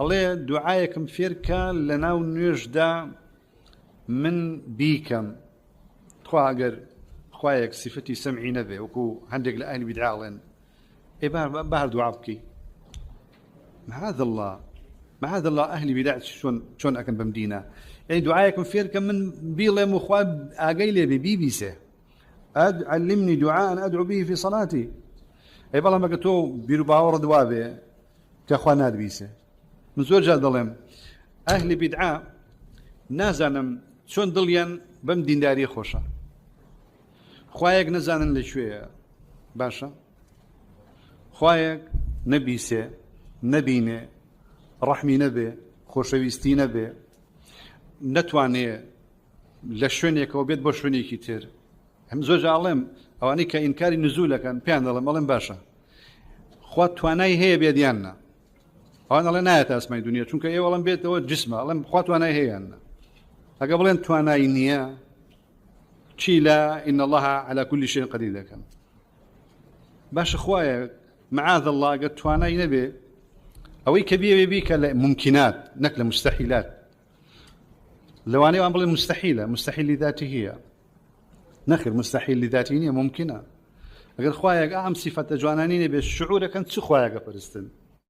ئەڵێ دوعایەکم فێرکە لە ناو نوێژدا من بیکەم خوا ئەگەر خوایەک سیفەتی سەمعی نەبێ وەکو هەندێک لە ئەهلی بیدعا ئەڵێن ئێ بەهەر دوعا بکەی معاذ الله ئەهلی بیدعا چۆن ئەکەن بەم دینە يعني دعايكم فيرك من بيلي مخواب أقيلي ببيبيسه علمني دعاء أدعو به في صلاتي أي بالله ما قلتو بيرو باور دوابي كأخوانات بيسه من زوج ظلم أهل بدعاء نازنم شون ضليان بم دين داري خوشة خوايك نزانن لشوية باشا خوايك نبيسه نبينه رحمي نبي خوشويستي نبي نتوانێ لە شوێنێکەوە بێت بۆ شوێنێکی تر ئەم زۆر ئاڵێم ئەوانەی کە ئینکاری نزولەکەن پێیان دەڵێم ئەڵێم باشە خوا توانای هەیە بێدیاننا ئەوان ئەڵێ نایەت ئاسمای دنیا چونکە ئێوە ئەڵێم بێتەوە جسمە ئەڵێم خوا توانای هەیەیاننا ئەگە بڵێن توانای نییە چی لە ئین الله على كل شيء قدير دەکەن باشە خوایە معاذ الله ئەگە توانای نەبێ ئەوەی کە بێ بیکە لە ممکنات نەک لە مستحیلات لواني وأمر مستحيلة مستحيل لذاته هي نخر مستحيل لذاته هي ممكنة أقول خوايا أهم صفة جوانانين بالشعور كانت سخوايا فرستن